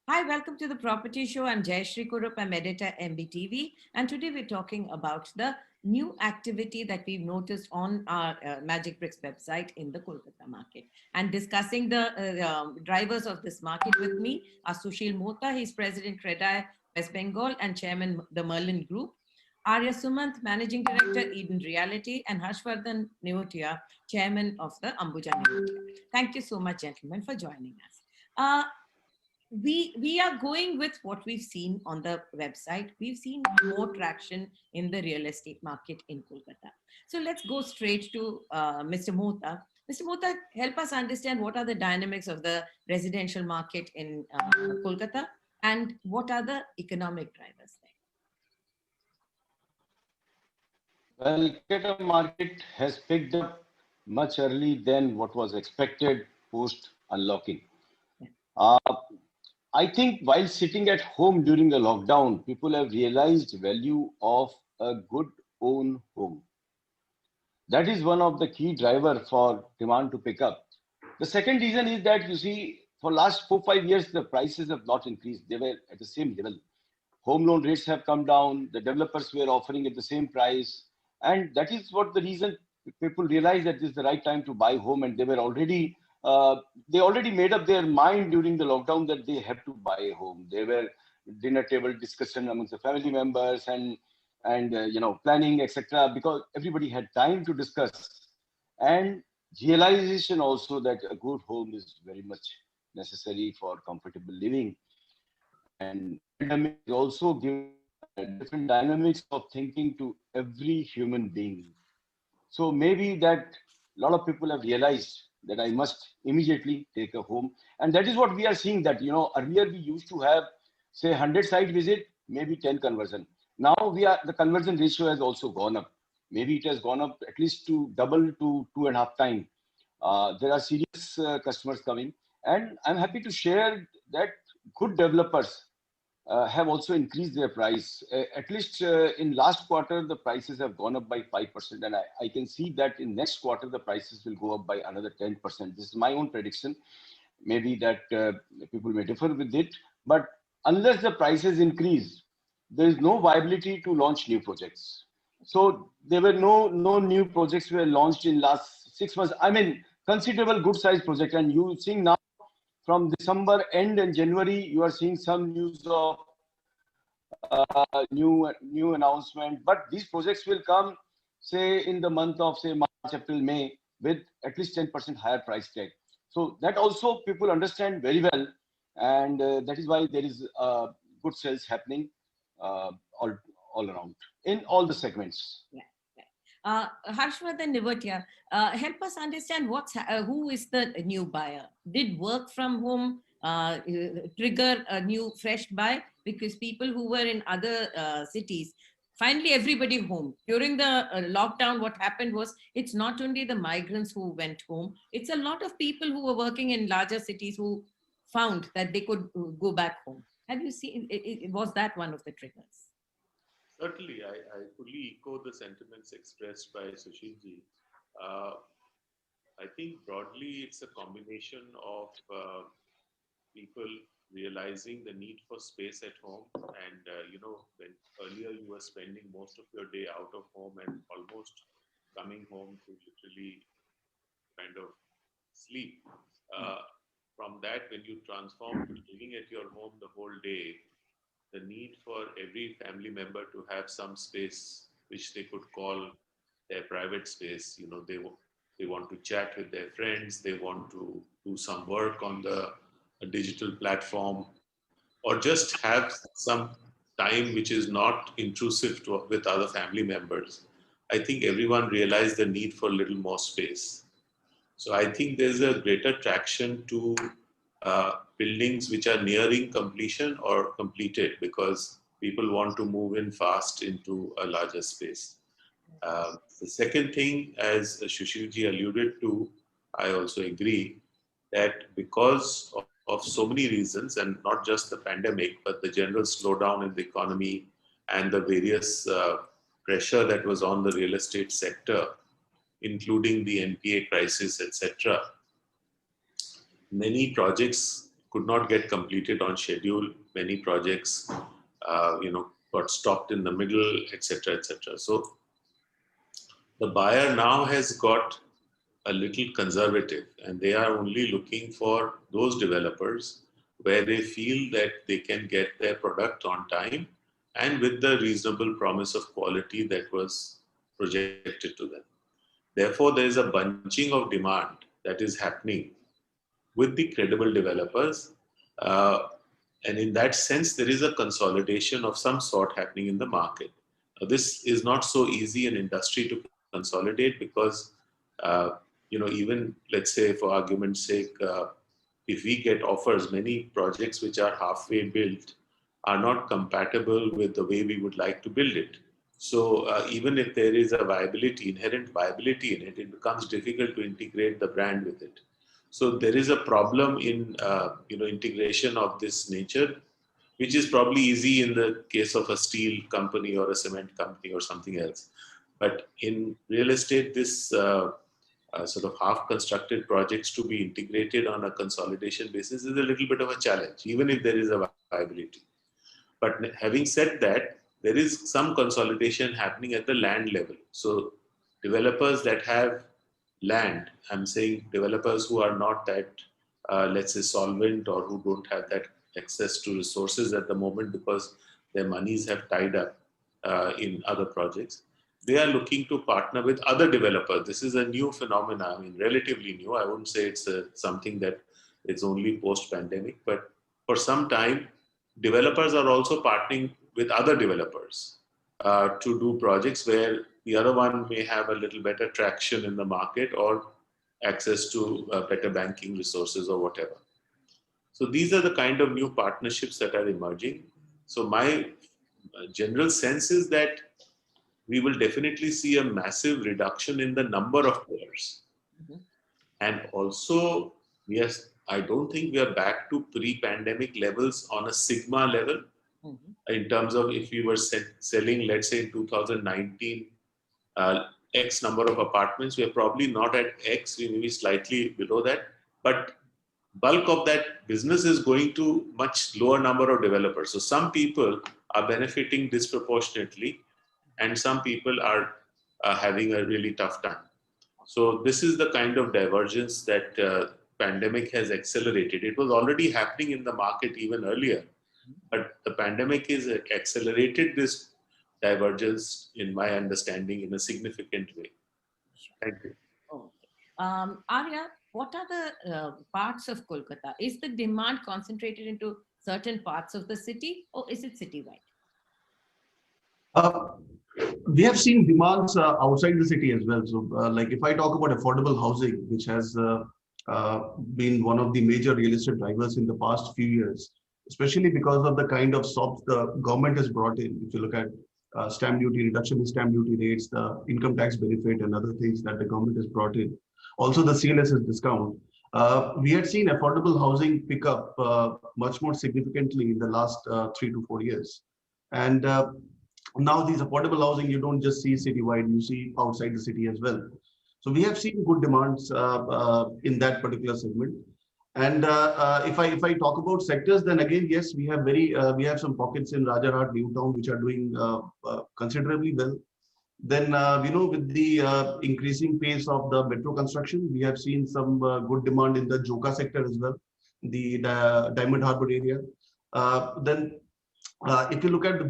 Hi, welcome to the Property Show. I'm Jayashree Kurup. I'm editor MBTV, and today we're talking about the new activity that we've noticed on our Magic Bricks website in the Kolkata market. And discussing the drivers of this market with me are Sushil Mota. He's President Credai West Bengal and Chairman the Merlin Group. Arya Sumant, Managing Director Eden Reality, and Harshvardhan Neotia, Chairman of the Ambuja Neotia. Thank you so much, gentlemen, for joining us. We are going with what we've seen on the website. We've seen more traction in the real estate market in Kolkata. So let's go straight to Mr. Mota. Mr. Mota, help us understand what are the dynamics of the residential market in Kolkata and what are the economic drivers there. Well, Kolkata market has picked up much early than what was expected post unlocking. Uh, I think while sitting at home during the lockdown, people have realized value of a good own home. That is one of the key driver for demand to pick up. The second reason is that you see, for last 4-5 years, the prices have not increased. They were at the same level. Home loan rates have come down. The developers were offering at the same price. And that is what the reason people realized that this is the right time to buy home. And they already made up their mind during the lockdown that they have to buy a home. They were dinner table discussion amongst the family members and planning, etc. Because everybody had time to discuss and realization also that a good home is very much necessary for comfortable living. And pandemic is also given different dynamics of thinking to every human being. So maybe that a lot of people have realized that I must immediately take a home. And that is what we are seeing that, earlier we used to have, say, 100 site visit, maybe 10 conversion. Now the conversion ratio has also gone up. Maybe it has gone up at least to double to 2.5 times. There are serious customers coming. And I'm happy to share that good developers have also increased their price. At least in last quarter, the prices have gone up by 5%. And I can see that in next quarter, the prices will go up by another 10%. This is my own prediction. Maybe that people may differ with it. But unless the prices increase, there is no viability to launch new projects. So there were no new projects were launched in last 6 months. I mean, considerable good size project. And you seeing now from December end and January, you are seeing some news of new announcement. But these projects will come, say, in the month of, say, March, April, May, with at least 10% higher price tag. So that also people understand very well. And that is why there is good sales happening all, all around in all the segments. Yeah. Harshvardhan Neotia, help us understand who is the new buyer. Did work from home trigger a new fresh buy? Because people who were in other cities, finally everybody home. During the lockdown, what happened was it's not only the migrants who went home, it's a lot of people who were working in larger cities who found that they could go back home. Have you seen, was that one of the triggers? Certainly, I fully echo the sentiments expressed by Sushilji. Uh, I think broadly it's a combination of people realizing the need for space at home. And, when earlier you were spending most of your day out of home and almost coming home to literally kind of sleep. From that, when you transform to living at your home the whole day, the need for every family member to have some space which they could call their private space. They want to chat with their friends, they want to do some work on the a digital platform, or just have some time which is not intrusive with other family members. I think everyone realized the need for a little more space. So I think there's a greater traction to buildings which are nearing completion or completed because people want to move in fast into a larger space. The second thing, as Sushilji alluded to, I also agree that because of so many reasons, and not just the pandemic, but the general slowdown in the economy and the various pressure that was on the real estate sector, including the NPA crisis, etc., many projects could not get completed on schedule. Many projects, got stopped in the middle, etc., etc. So the buyer now has got a little conservative, and they are only looking for those developers where they feel that they can get their product on time and with the reasonable promise of quality that was projected to them. Therefore, there is a bunching of demand that is happening with the credible developers. And in that sense, there is a consolidation of some sort happening in the market. Now, this is not so easy an industry to consolidate because, even let's say for argument's sake, if we get offers, many projects which are halfway built are not compatible with the way we would like to build it. So even if there is a viability, inherent viability in it, it becomes difficult to integrate the brand with it. So there is a problem in integration of this nature, which is probably easy in the case of a steel company or a cement company or something else. But in real estate, this sort of half-constructed projects to be integrated on a consolidation basis is a little bit of a challenge, even if there is a viability. But having said that, there is some consolidation happening at the land level. So developers that have land, I'm saying developers who are not that, let's say, solvent or who don't have that access to resources at the moment because their monies have tied up in other projects. They are looking to partner with other developers. This is a new phenomenon, I mean, relatively new. I wouldn't say it's something that is only post-pandemic, but for some time, developers are also partnering with other developers to do projects where the other one may have a little better traction in the market or access to better banking resources or whatever. So these are the kind of new partnerships that are emerging. So my general sense is that we will definitely see a massive reduction in the number of players. Mm-hmm. And also, yes, I don't think we are back to pre-pandemic levels on a sigma level. Mm-hmm. In terms of if we were selling, let's say in 2019, X number of apartments, we are probably not at X, we may be slightly below that, but bulk of that business is going to much lower number of developers. So some people are benefiting disproportionately and some people are having a really tough time. So this is the kind of divergence that pandemic has accelerated. It was already happening in the market even earlier, but the pandemic has accelerated this divergence, in my understanding, in a significant way. Thank you. Okay. Arya, what are the parts of Kolkata? Is the demand concentrated into certain parts of the city or is it citywide? We have seen demands outside the city as well. So like if I talk about affordable housing, which has been one of the major real estate drivers in the past few years, especially because of the kind of SOPs the government has brought in. If you look at stamp duty, reduction in stamp duty rates, the income tax benefit and other things that the government has brought in. Also the CLSS discount. We had seen affordable housing pick up much more significantly in the last 3 to 4 years. And now these affordable housing, you don't just see citywide, you see outside the city as well. So we have seen good demands in that particular segment. And if I talk about sectors, then again, yes, we have some pockets in Rajarhat, New Town, which are doing considerably well. Then with the increasing pace of the metro construction, we have seen some good demand in the Joka sector as well, the Diamond Harbour area. Then if you look at the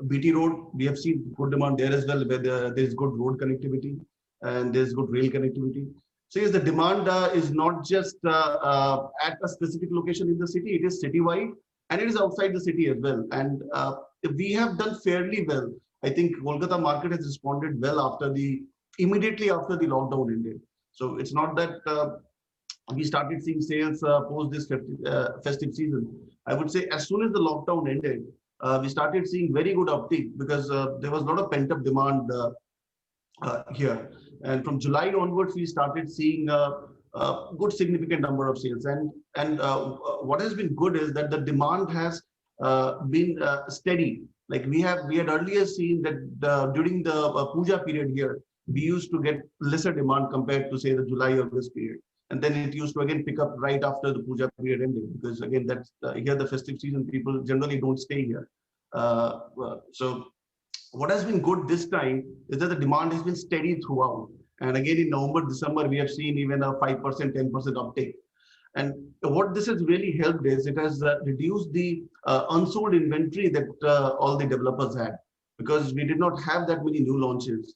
BT road, we have seen good demand there as well, where there is good road connectivity and there's good rail connectivity. So yes, the demand is not just at a specific location in the city, it is citywide and it is outside the city as well. And we have done fairly well. I think Kolkata market has responded well immediately after the lockdown ended. So it's not that we started seeing sales post this festive season. I would say as soon as the lockdown ended, we started seeing very good uptake because there was a lot of pent-up demand here. And from July onwards, we started seeing a good significant number of sales. And what has been good is that the demand has been steady. Like we had earlier seen that during the puja period here, we used to get lesser demand compared to say the July or August period. and then it used to again pick up right after the puja period ended, because again that's here the festive season, people generally don't stay here. So what has been good this time is that the demand has been steady throughout. And again, in November, December, we have seen even a 5%, 10% uptake. And what this has really helped is it has reduced the unsold inventory that all the developers had, because we did not have that many new launches.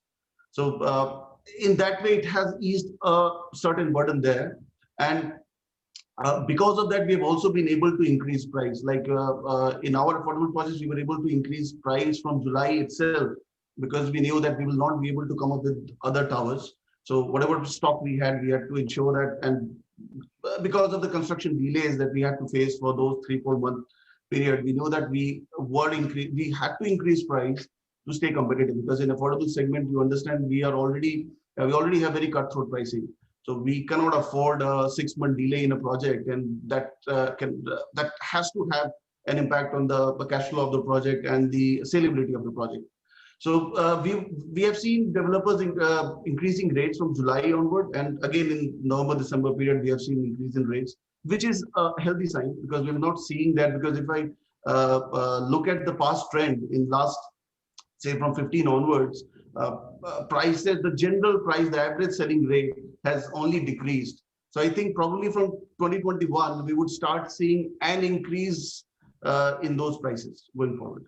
So in that way, it has eased a certain burden there. And because of that, we have also been able to increase price. Like in our affordable projects, we were able to increase price from July itself, because we knew that we will not be able to come up with other towers. So whatever stock we had to ensure that, and because of the construction delays that we had to face for those 3-4 month period, we know that we had to increase price to stay competitive, because in affordable segment, you understand, we already have very cutthroat pricing. So we cannot afford a 6-month delay in a project, and that has to have an impact on the cash flow of the project and the saleability of the project. So we have seen developers increasing rates from July onward, and again in November December period we have seen increase in rates, which is a healthy sign, because we're not seeing that. Because if I look at the past trend in last, say from 15 onwards, prices, the general price, the average selling rate has only decreased. So I think probably from 2021 we would start seeing an increase in those prices going forward.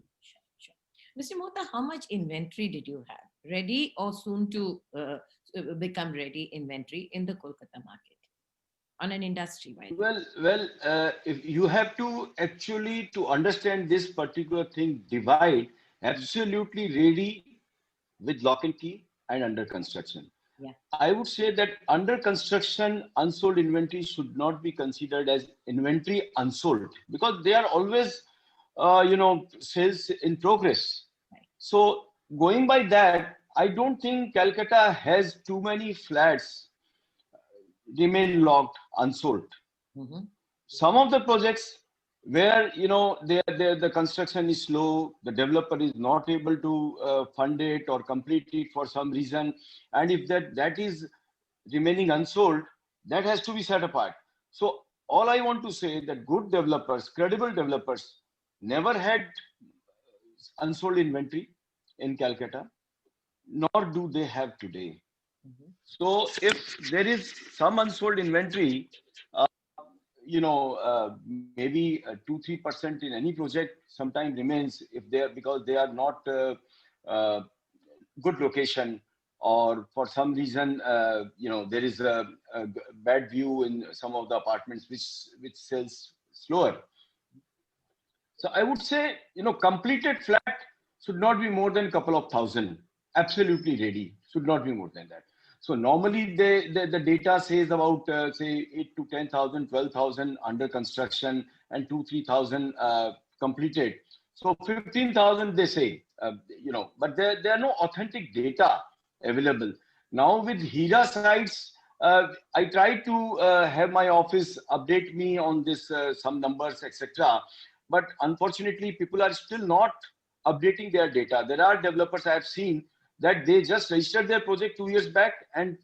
Sure. Mr. Mohta, how much inventory did you have? Ready or soon to become ready inventory in the Kolkata market on an industry wide? Well, if you have to actually to understand this particular thing, divide absolutely ready with lock and key and under construction. Yeah. I would say that under construction unsold inventory should not be considered as inventory unsold, because they are always, sales in progress. Right. So going by that, I don't think Calcutta has too many flats remain locked unsold. Mm-hmm. Some of the projects where the construction is slow, the developer is not able to fund it or complete it for some reason, and if that is remaining unsold, that has to be set apart. So all I want to say that good developers, credible developers, never had unsold inventory in Calcutta, nor do they have today. Mm-hmm. So if there is some unsold inventory, uh, maybe 2-3% in any project sometimes remains, if they are, because they are not uh, good location, or for some reason there is a bad view in some of the apartments which sells slower. So I would say completed flat should not be more than a couple of thousand. Absolutely ready should not be more than that. So normally the data says about say 8 to 10,000, 12,000 under construction, and 2-3,000 completed. So 15,000 they say, but there are no authentic data available. Now with Hira sites, I try to have my office update me on this some numbers, etc. But unfortunately, people are still not updating their data. There are developers I have seen that they just registered their project 2 years back, and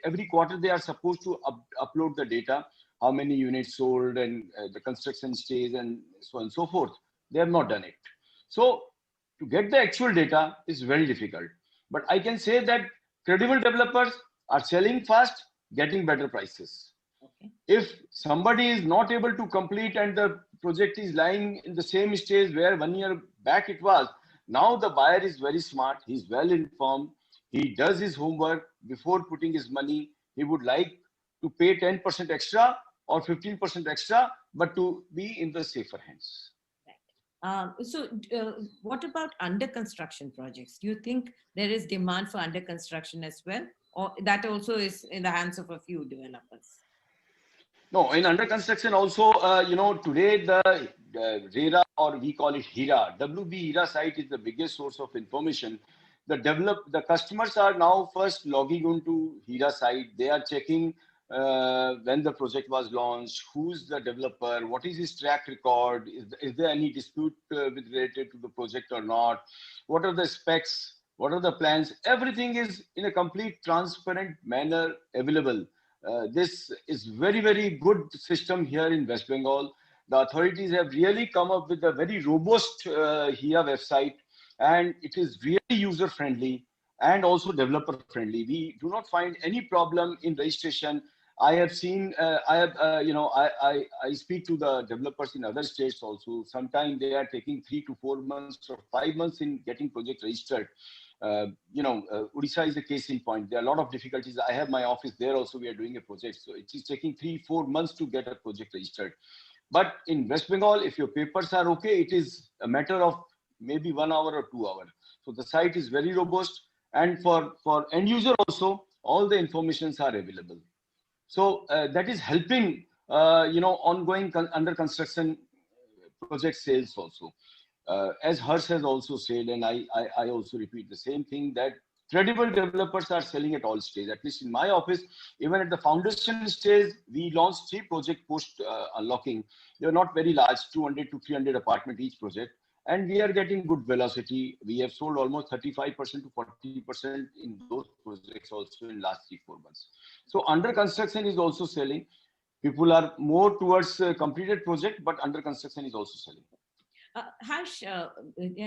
every quarter they are supposed to upload the data, how many units sold and the construction stage and so on and so forth. They have not done it. So to get the actual data is very difficult. But I can say that credible developers are selling fast, getting better prices. Okay. If somebody is not able to complete and the project is lying in the same stage where 1 year back it was, now the buyer is very smart, he's well informed, he does his homework before putting his money. He would like to pay 10% extra or 15% extra, but to be in the safer hands. So what about under construction projects? Do you think there is demand for under construction as well, or that also is in the hands of a few developers? No, in under construction also, today the RERA, or we call it HIRA, WB HIRA site is the biggest source of information. The customers are now first logging onto HIRA site. They are checking when the project was launched, who's the developer, what is his track record, is there any dispute related to the project or not, what are the specs, what are the plans. Everything is in a complete transparent manner available this is very, very good system here in West Bengal. The authorities have really come up with a very robust HIA website, and it is really user friendly and also developer friendly. We do not find any problem in registration. I have seen, I speak to the developers in other states also. Sometimes they are taking 3 to 4 months or 5 months in getting project registered. Odisha is a case in point. There are a lot of difficulties. I have my office there also. We are doing a project. So it is taking 3-4 months to get a project registered. But in West Bengal, if your papers are okay, it is a matter of maybe 1 hour or 2 hours. So the site is very robust. And for end user also, all the informations are available. So that is helping, ongoing under construction project sales also. As Harsh has also said, and I also repeat the same thing, that credible developers are selling at all stages. At least in my office, even at the foundation stage, we launched 3 projects post unlocking. They are not very large, 200 to 300 apartment each project. And we are getting good velocity. We have sold almost 35% to 40% in those projects also in last 3-4 months. So under construction is also selling. People are more towards completed project, but under construction is also selling. Harsh,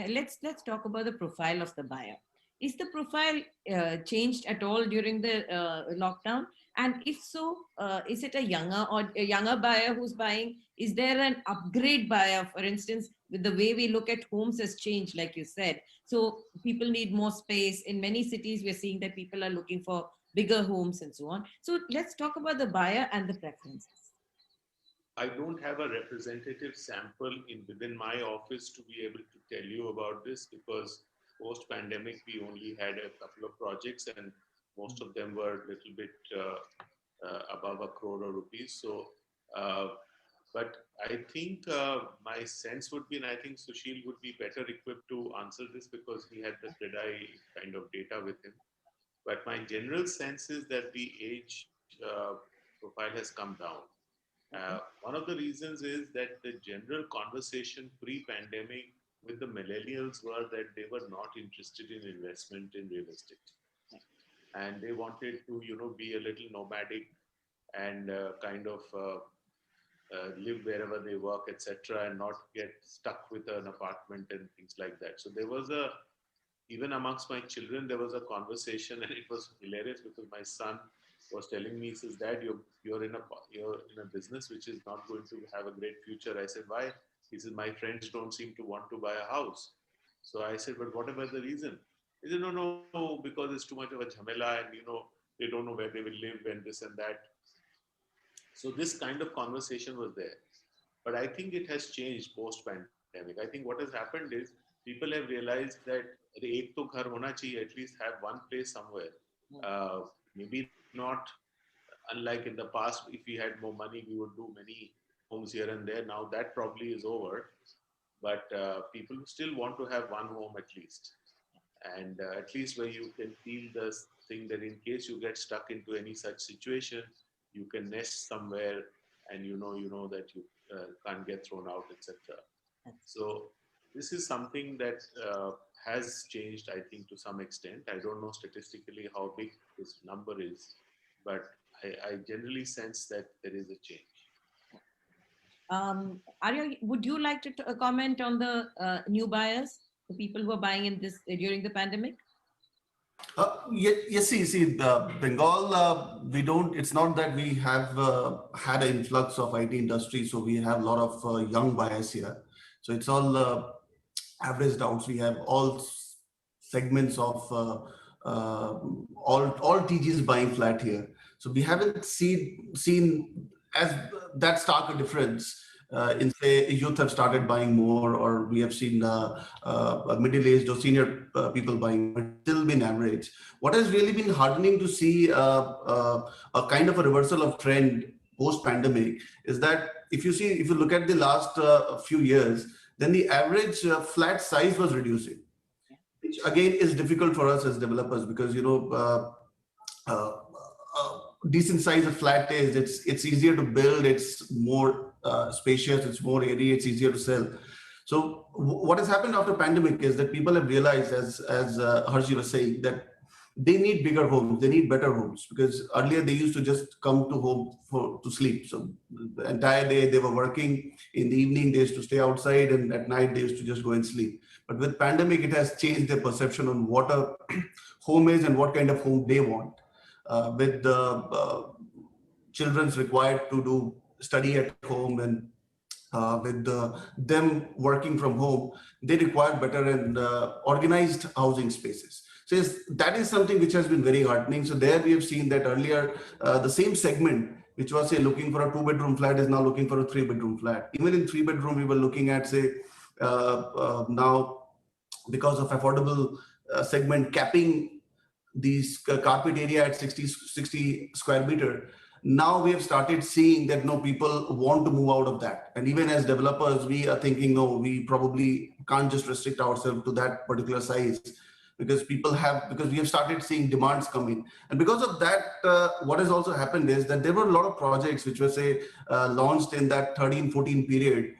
let's talk about the profile of the buyer. Is the profile changed at all during the lockdown? And if so, is it a younger buyer who's buying? Is there an upgrade buyer, for instance, with the way we look at homes has changed, like you said? So people need more space. In many cities, we're seeing that people are looking for bigger homes and so on. So let's talk about the buyer and the preferences. I don't have a representative sample within my office to be able to tell you about this, because post-pandemic, we only had a couple of projects and most of them were a little bit above 1 crore rupees. So, but I think my sense would be, and I think Sushil would be better equipped to answer this because he had the CREDAI kind of data with him. But my general sense is that the age profile has come down. One of the reasons is that the general conversation pre-pandemic with the millennials were that they were not interested in investment in real estate, and they wanted to, be a little nomadic and kind of live wherever they work, etc., and not get stuck with an apartment and things like that. So there was even amongst my children, there was a conversation, and it was hilarious because my son was telling me, he says, "Dad, you're in a business which is not going to have a great future." I said, "Why?" He said, "My friends don't seem to want to buy a house." So I said, "But what about the reason?" He said, No, because it's too much of a jhamela, and they don't know where they will live and this and that. So this kind of conversation was there. But I think it has changed post-pandemic. I think what has happened is people have realized that ek to ghar hona chahiye, at least have one place somewhere. Maybe not, unlike in the past, if we had more money, we would do many homes here and there. Now that probably is over. But people still want to have one home at least. And at least where you can feel the thing that in case you get stuck into any such situation, you can nest somewhere and you know that you can't get thrown out, etc. So this is something that has changed, I think, to some extent. I don't know statistically how big this number is, but I generally sense that there is a change. Arya, would you like to comment on the new buyers, the people who are buying in this during the pandemic? Yes, see, the Bengal, we don't, it's not that we have had an influx of IT industry, so we have a lot of young buyers here. So it's all averaged out. So we have all segments of all TGs buying flat here. So we haven't seen as that stark a difference in say youth have started buying more, or we have seen middle-aged or senior people buying, but still been average. What has really been heartening to see a kind of a reversal of trend post-pandemic is that if you look at the last few years, then the average flat size was reducing, which again is difficult for us as developers because decent size of flat is it's easier to build, it's more spacious, it's more airy, it's easier to sell. So what has happened after pandemic is that people have realized, as Harshi was saying, that they need bigger homes, they need better homes, because earlier they used to just come to home to sleep. So the entire day they were working, in the evening they used to stay outside, and at night they used to just go and sleep. But with pandemic, it has changed their perception on what a home is and what kind of home they want. With the children's required to do study at home, and with them working from home, they require better and organized housing spaces. So yes, that is something which has been very heartening. So there we have seen that earlier, the same segment, which was say looking for a 2-bedroom flat, is now looking for a 3-bedroom flat. Even in 3-bedroom, we were looking at say now, because of affordable segment capping these carpet area at 60 square meter. Now we have started seeing that no, people want to move out of that. And even as developers, we are thinking, no, we probably can't just restrict ourselves to that particular size, because because we have started seeing demands come in. And because of that, what has also happened is that there were a lot of projects which were say launched in that 13-14 period,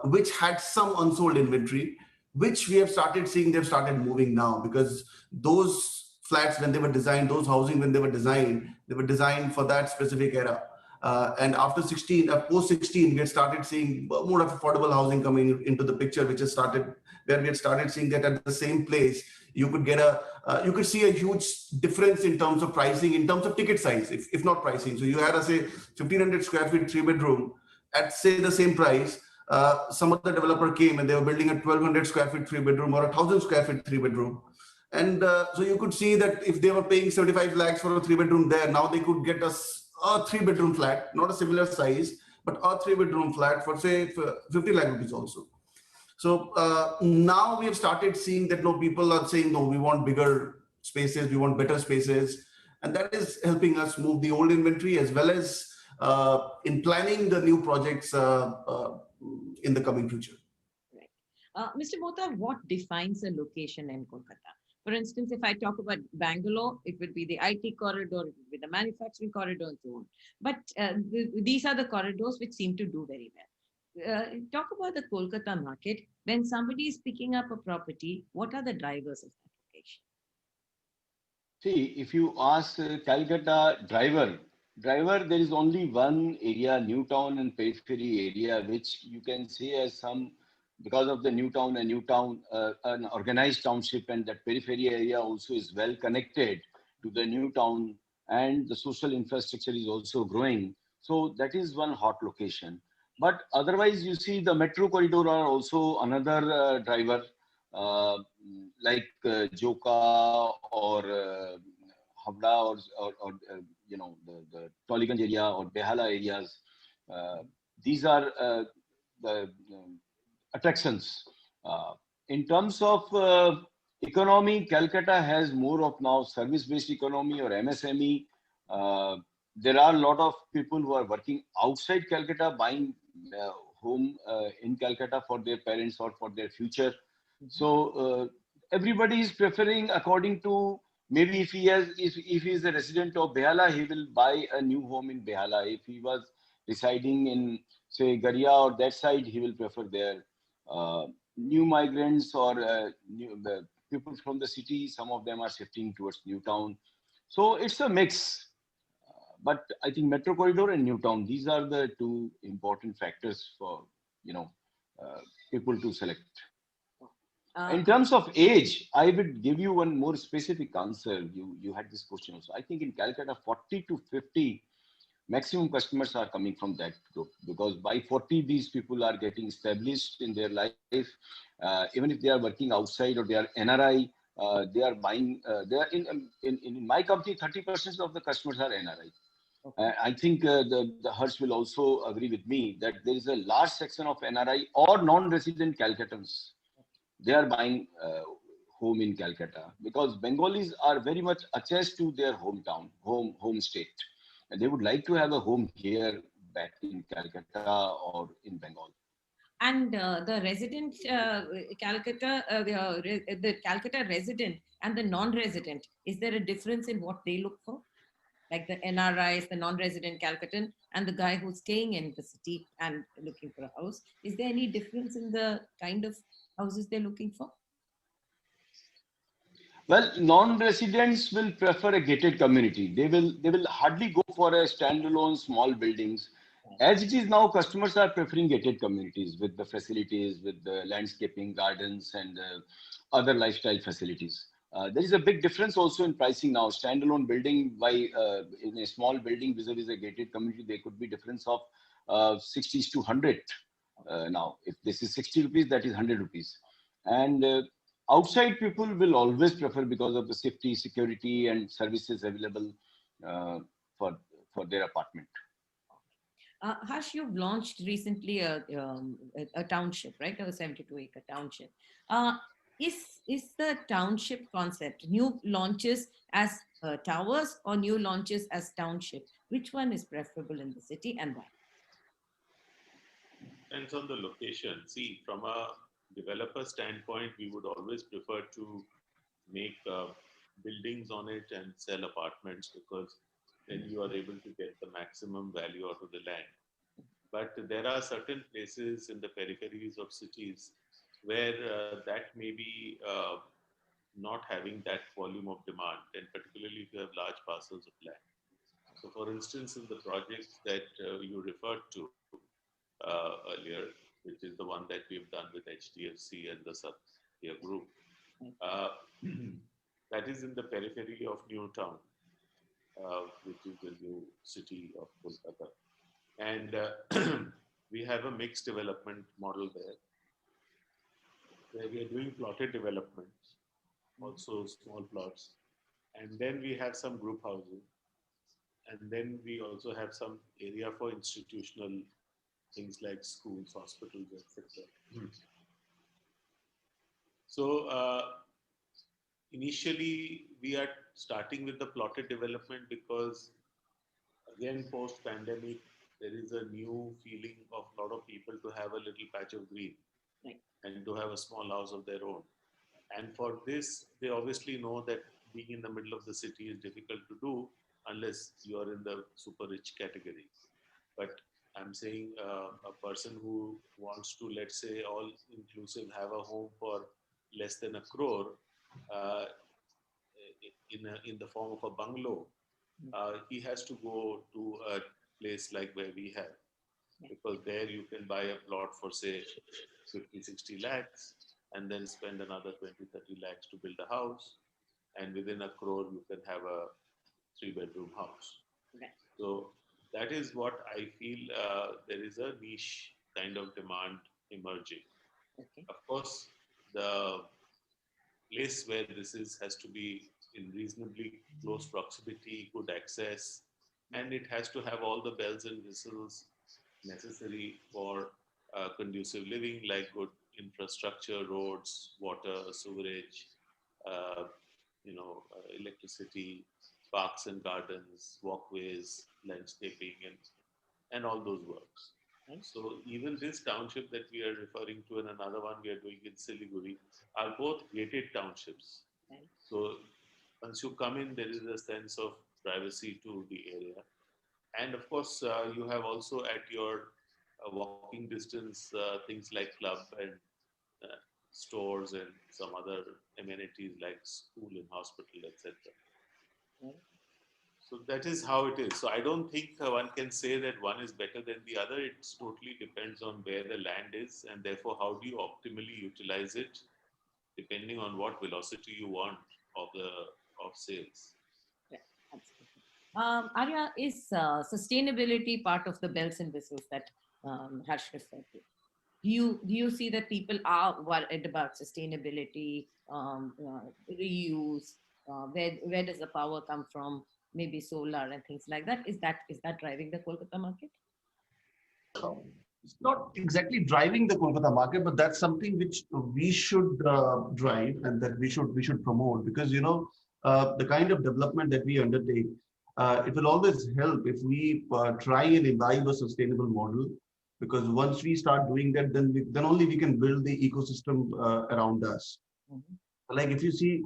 which had some unsold inventory, which we have started seeing they've started moving now, because those flats, when they were designed, those housing when they were designed for that specific era. And after 16, post 16, we had started seeing more of affordable housing coming into the picture, which has started, where we had started seeing that at the same place, you could get you could see a huge difference in terms of pricing, in terms of ticket size, if not pricing. So you had a say 1,500 square feet 3-bedroom at say the same price. Some other developer came and they were building a 1,200 square feet 3-bedroom or a 1,000 square feet 3-bedroom. And so you could see that if they were paying 75 lakhs for a 3-bedroom there, now they could get us a 3-bedroom flat, not a similar size, but a 3-bedroom flat for say 50 lakh rupees also. So now we have started seeing that no, people are saying, no, we want bigger spaces, we want better spaces. And that is helping us move the old inventory, as well as in planning the new projects in the coming future. Right. Mr. Botha, what defines a location in Kolkata? For instance, if I talk about Bangalore, it would be the IT corridor, it would be the manufacturing corridor, and so on. But these are the corridors which seem to do very well. Talk about the Kolkata market. When somebody is picking up a property, what are the drivers of that location? See, if you ask Calcutta driver, there is only one area, Newtown and periphery area, which you can say as some, because of the Newtown and Newtown, an organized township, and that periphery area also is well connected to the Newtown, and the social infrastructure is also growing. So that is one hot location. But otherwise, you see the metro corridor are also another driver, uh, like Joka or Havda or you know, the Toliganj area or Behala areas. These are the attractions. In terms of economy, Calcutta has more of now service-based economy or MSME. There are a lot of people who are working outside Calcutta, buying home in Calcutta for their parents or for their future. So everybody is preferring according to, maybe if he is a resident of Behala, he will buy a new home in Behala. If he was residing in say Garia or that side, he will prefer there. New migrants or people from the city, some of them are shifting towards Newtown. So it's a mix. But I think Metro Corridor and Newtown, these are the two important factors for, you know, people to select. In terms of age, I would give you one more specific answer. You had this question also. I think in Calcutta, 40 to 50 maximum customers are coming from that group, because by 40 these people are getting established in their life. Even if they are working outside or they are NRI, they are buying. They are in my company. 30% of the customers are NRI. Okay. I think the Harsh will also agree with me that there is a large section of NRI or non-resident Calcuttans. They are buying home in Calcutta, because Bengalis are very much attached to their hometown, home state. And they would like to have a home here back in Calcutta or in Bengal. And the resident Calcutta, the Calcutta resident and the non-resident, is there a difference in what they look for? Like the NRIs, the non-resident Calcuttan, and the guy who's staying in the city and looking for a house. Is there any difference in the kind of houses they're looking for? Well, non-residents will prefer a gated community. They will hardly go for a standalone small buildings. As it is now, customers are preferring gated communities with the facilities, with the landscaping, gardens, and other lifestyle facilities. There is a big difference also in pricing now. Standalone building by in a small building vis-a-vis a gated community, there could be difference of 60 to 100 now. If this is 60 rupees, that is 100 rupees. And outside people will always prefer because of the safety, security, and services available uh, for for their apartment. Harsh, you've launched recently a township, right? A 72-acre township. Uh, is the township concept new launches as towers or new launches as township? Which one is preferable in the city and why? Depends on the location. See, from a developer standpoint, we would always prefer to make buildings on it and sell apartments because then you are able to get the maximum value out of the land. But there are certain places in the peripheries of cities where that may be not having that volume of demand, and particularly if you have large parcels of land. So, for instance, in the projects that you referred to earlier, which is the one that we've done with HDFC and the Satya Group, uh, that is in the periphery of New Town, which is the new city of Kolkata. And we have a mixed development model there, where we are doing plotted developments, also small plots. And then we have some group housing. And then we also have some area for institutional things like schools, hospitals, etc. So initially, we are starting with the plotted development because, again, post-pandemic, there is a new feeling of a lot of people to have a little patch of green, Right. and to have a small house of their own. And for this, they obviously know that being in the middle of the city is difficult to do unless you are in the super rich category. But I'm saying a person who wants to, let's say, all inclusive, have a home for less than a crore uh, in the form of a bungalow, he has to go to a place like where we have, because there you can buy a plot for say 50, 60 lakhs and then spend another 20, 30 lakhs to build a house. And within a crore, you can have a 3-bedroom house. Right. So that is what I feel there is a niche kind of demand emerging. Okay. Of course, the place where this is has to be in reasonably close proximity, good access, and it has to have all the bells and whistles necessary for conducive living, like good infrastructure, roads, water, sewerage, uh, electricity, parks and gardens, walkways, landscaping, and all those works. Right. So even this township that we are referring to and another one we are doing in Siliguri are both gated townships. Right. So once you come in, there is a sense of privacy to the area. And of course, you have also at your walking distance things like club and stores and some other amenities like school and hospital, etc. Right. So that is how it is. So I don't think one can say that one is better than the other. It totally depends on where the land is, and therefore how do you optimally utilize it, depending on what velocity you want of sales. Yeah, absolutely. Arya, is sustainability part of the bells and whistles that Harsh referred to? Do you see that people are worried about sustainability, reuse? Where does the power come from? Maybe solar and things like that. Is that driving the Kolkata market? It's not exactly driving the Kolkata market, but that's something which we should drive and that we should promote, because the kind of development that we undertake, it will always help if we try and imbibe a sustainable model. Because once we start doing that, then only we can build the ecosystem around us. Mhm. Like if you see,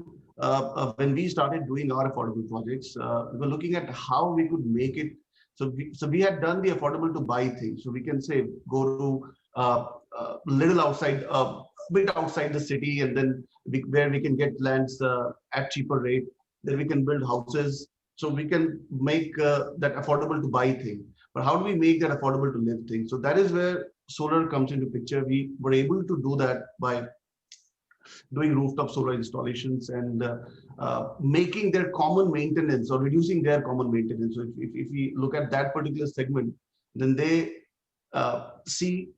when we started doing our affordable projects, we were looking at how we could make it. So we had done the affordable to buy things. So we can say go to little outside bit outside the city, and then where we can get lands at cheaper rate. Then we can build houses, so we can make that affordable to buy thing. But how do we make that affordable to live thing? So that is where solar comes into picture. We were able to do that by doing rooftop solar installations and making their common maintenance or reducing their common maintenance. So if we look at that particular segment, then they see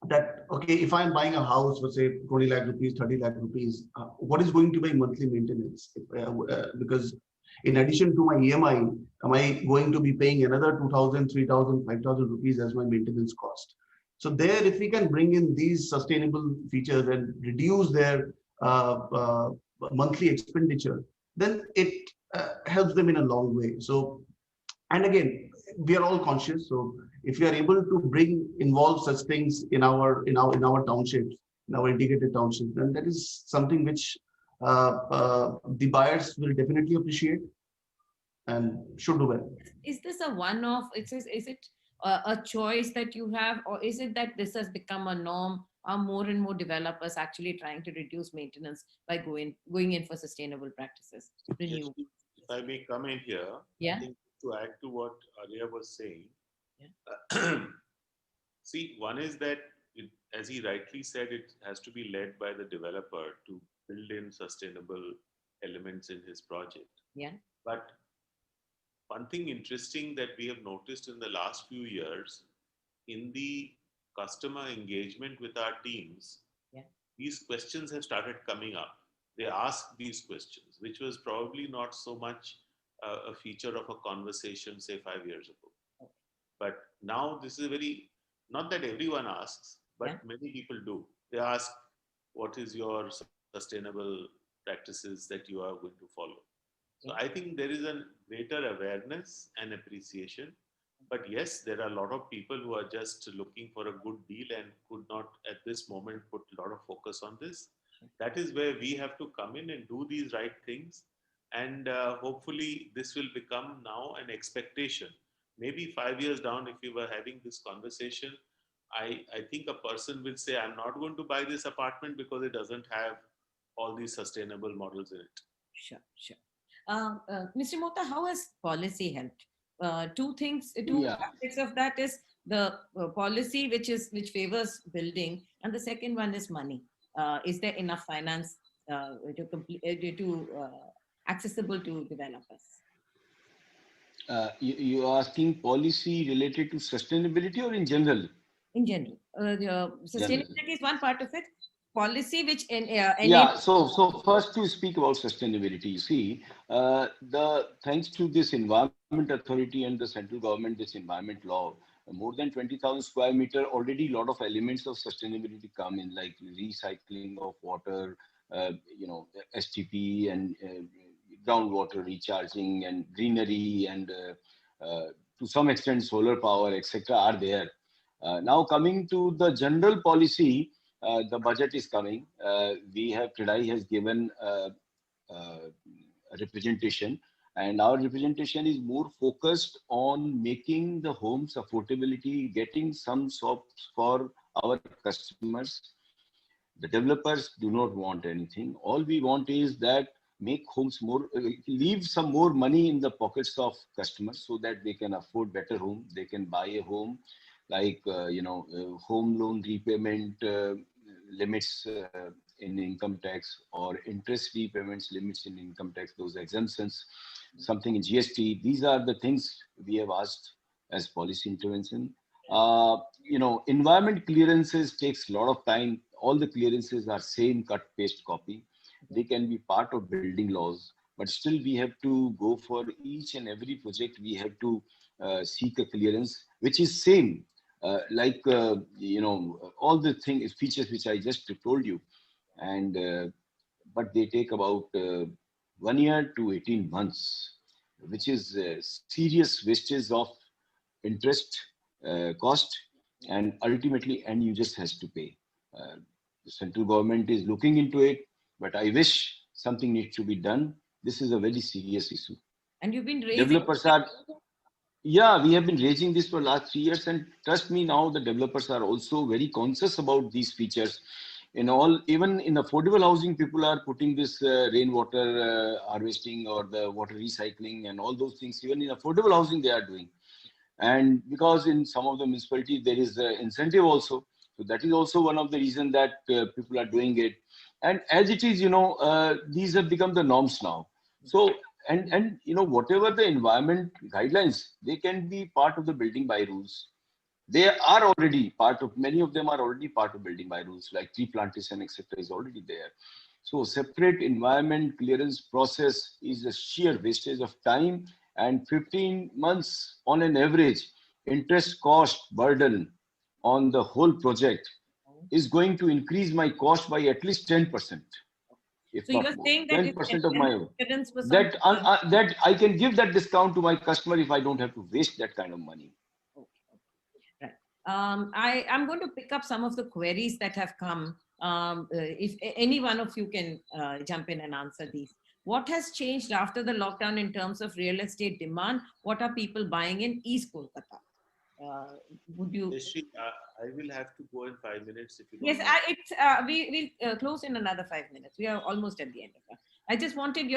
that, okay, if I'm buying a house for say 20 lakh rupees, 30 lakh rupees, what is going to be monthly maintenance? Because in addition to my EMI, am I going to be paying another 2,000, 3,000, 5,000 rupees as my maintenance cost? So there, if we can bring in these sustainable features and reduce their monthly expenditure, then it helps them in a long way. So, and again, we are all conscious. So if we are able to involve such things in our townships, in our integrated townships, then that is something which the buyers will definitely appreciate and should do well. Is this a one-off? Is it a choice that you have, or is it that this has become a norm? Are more and more developers actually trying to reduce maintenance by going in for sustainable practices? Yes, if I may come in here, Yeah. I think to add to what Arya was saying, see, one is that, as he rightly said, it has to be led by the developer to build in sustainable elements in his project. Yeah. But one thing interesting that we have noticed in the last few years in the customer engagement with our teams, these questions have started coming up. They ask these questions, which was probably not so much a feature of a conversation, say 5 years ago. But now this is not that everyone asks, but many people do. They ask, what is your sustainable practices that you are going to follow? So I think there is a greater awareness and appreciation. But yes, there are a lot of people who are just looking for a good deal and could not at this moment put a lot of focus on this. That is where we have to come in and do these right things. And hopefully this will become now an expectation. Maybe 5 years down, if we were having this conversation, I think a person will say, I'm not going to buy this apartment because it doesn't have all these sustainable models in it. Sure. Mr. Mohta, how has policy helped? Two aspects of that is the policy which favors building, and the second one is money. Is there enough finance accessible to developers? You are asking policy related to sustainability or in general? In general, sustainability is one part of it. Policy which so first to speak about sustainability, you see, thanks to this Environment Authority and the central government, this environment law, more than 20,000 square meter, already a lot of elements of sustainability come in, like recycling of water, STP and groundwater recharging and greenery and to some extent solar power, etc. are there. Now coming to the general policy, the budget is coming. CREDAI has given a representation, and our representation is more focused on making the homes affordability, getting some shops for our customers. The developers do not want anything. All we want is that make homes more, leave some more money in the pockets of customers so that they can afford better home. They can buy a home, like home loan repayment limits in income tax, or interest repayments limits in income tax, those exemptions, something in GST. These are the things we have asked as policy intervention. Environment clearances takes a lot of time. All the clearances are same cut paste copy. They can be part of building laws, but still we have to go for each and every project. We have to seek a clearance, which is same. All the features which I just told you, and but they take about 1 year to 18 months, which is serious wastage of interest cost, and ultimately end users has to pay. The central government is looking into it, but I wish something needs to be done. This is a very serious issue. And you've been raising. Developers are. Yeah, we have been raising this for last 3 years, and trust me, now the developers are also very conscious about these features. in all, even in affordable housing, people are putting this rainwater harvesting or the water recycling and all those things. Even in affordable housing, they are doing. And because in some of the municipalities, there is incentive also. So that is also one of the reasons that people are doing it. And as it is, these have become the norms now. So, and whatever the environment guidelines, they can be part of the building by rules. They are already part of, many of them are already part of building by rules, like tree plantation, etc. is already there. So separate environment clearance process is a sheer wastage of time, and 15 months on an average interest cost burden on the whole project is going to increase my cost by at least 10%, if So not you're more. saying that 10% of my evidence was that I can give that discount to my customer if I don't have to waste that kind of money. Right. I'm going to pick up some of the queries that have come. If any one of you can jump in and answer these. What has changed after the lockdown in terms of real estate demand? What are people buying in East Kolkata? Would you? Yashri, I will have to go in 5 minutes if you don't Yes, mind. we'll close in another 5 minutes. We are almost at the end of that. I just wanted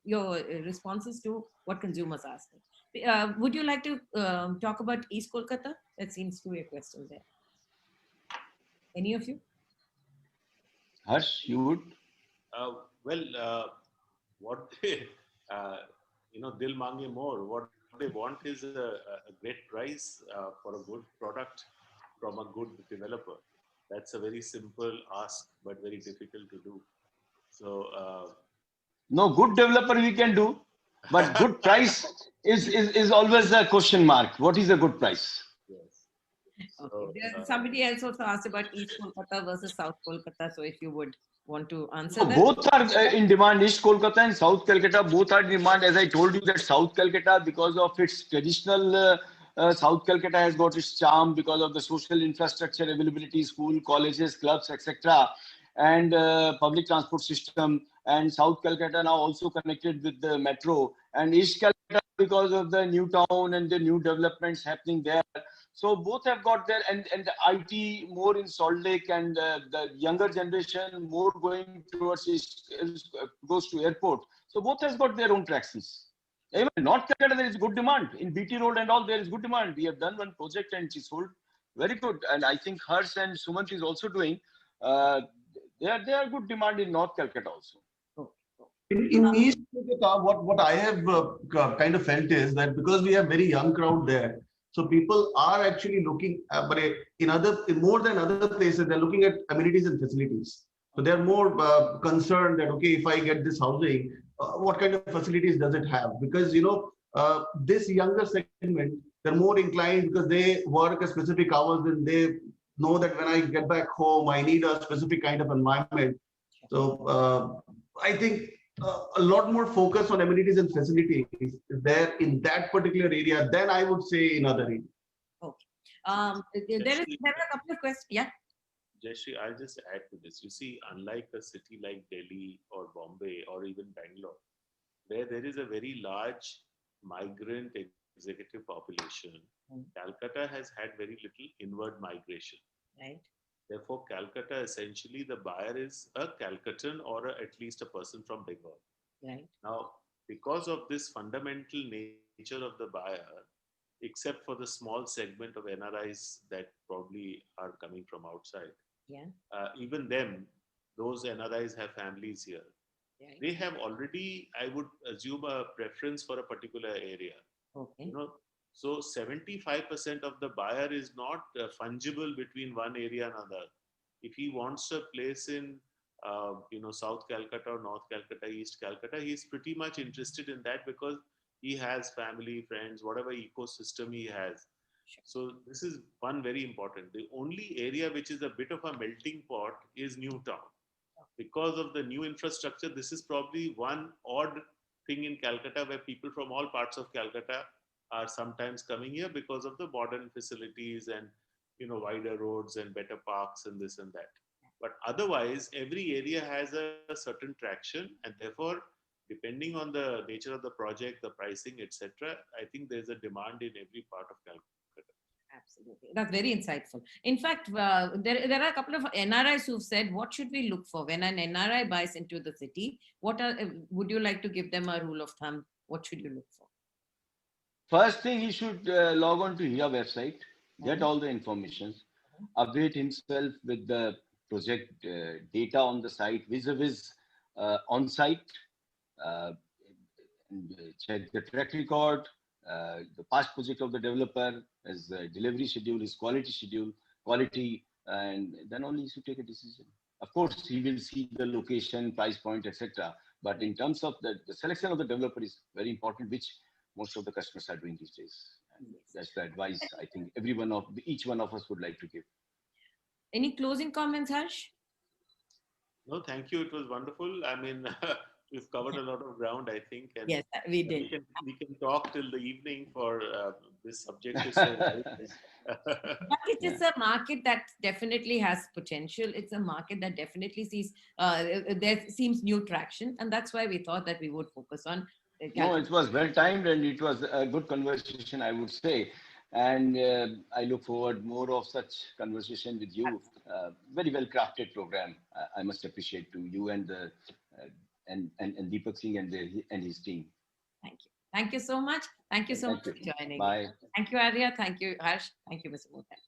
your responses to what consumers asked. Would you like to talk about East Kolkata? That seems to be a question there. Any of you? Harsh, you would? What they, Dil Mange More, what they want is a great price for a good product from a good developer. That's a very simple ask, but very difficult to do. So, No, good developer we can do, but good price is always a question mark. What is a good price? yes. Okay. So, Somebody else also asked about East Kolkata versus South Kolkata. So if you would want to answer So that. both are in demand. East Kolkata and South Calcutta both are in demand. As I told you, that South Calcutta, because of its traditional, South Calcutta has got its charm because of the social infrastructure availability, school, colleges, clubs, etc., and public transport system. And South Calcutta now also connected with the metro. And East Calcutta because of the new town and the new developments happening there. So both have got their, and the IT more in Salt Lake, and the younger generation more going towards goes to airport. So both has got their own tractions. Even North Calcutta, there is good demand. In BT Road and all, there is good demand. We have done one project and it's sold very good. And I think Harsh and Sumant is also doing, they are good demand in North Calcutta also. In East Kolkata, what I have kind of felt is that because we have very young crowd there, so people are actually looking, but in more than other places, they're looking at amenities and facilities. So they're more concerned that, okay, if I get this housing, what kind of facilities does it have? Because this younger segment, they're more inclined because they work a specific hours and they know that when I get back home, I need a specific kind of environment. So I think a lot more focus on amenities and facilities is there in that particular area than I would say in other areas. Okay. There are a couple of questions. Yeah. Jayashree, I'll just add to this. You see, unlike a city like Delhi or Bombay or even Bangalore, where there is a very large migrant executive population, Calcutta has had very little inward migration. Right. Therefore, Calcutta, essentially, the buyer is a Calcuttan or at least a person from Bengal. Right. Now, because of this fundamental nature of the buyer, except for the small segment of NRIs that probably are coming from outside, Yeah. Even them, those NRIs have families here. Right. They have already, I would assume, a preference for a particular area. Okay. So 75% of the buyer is not fungible between one area and another. If he wants a place in, South Calcutta or North Calcutta, East Calcutta, he's pretty much interested in that because he has family, friends, whatever ecosystem he has. Sure. So this is one very important. The only area which is a bit of a melting pot is Newtown. Because of the new infrastructure, this is probably one odd thing in Calcutta where people from all parts of Calcutta are sometimes coming here because of the modern facilities and wider roads and better parks and this and that. But otherwise, every area has a certain traction, and therefore, depending on the nature of the project, the pricing, etc., I think there's a demand in every part of Calcutta. Absolutely. That's very insightful. In fact, there are a couple of NRIs who've said, what should we look for when an NRI buys into the city? Would you like to give them a rule of thumb? What should you look for? First thing, he should log on to HIA website, get all the information, update himself with the project data on the site, vis-a-vis on site, uh, check the track record, the past project of the developer, his delivery schedule, his quality schedule, quality, and then only he should take a decision. Of course, he will see the location, price point, etc. But in terms of the selection of the developer is very important, which most of the customers are doing these days. And that's the advice I think each one of us would like to give. Any closing comments, Harsh? No, thank you. It was wonderful. I mean, we've covered a lot of ground, I think. And Yes, we did. we can talk till the evening for this subject is so wide. But it is a market that definitely has potential. It's a market that definitely sees, there seems new traction. And that's why we thought that we would focus on. No, it was well timed and it was a good conversation, I would say. And I look forward more of such conversation with you. Very well crafted program. I must appreciate to you and and Deepak Singh and his team. Thank you. Thank you so much. Thank you so much for joining. Bye. Thank you, Arya. Thank you, Harsh. Thank you, Mr. Motan.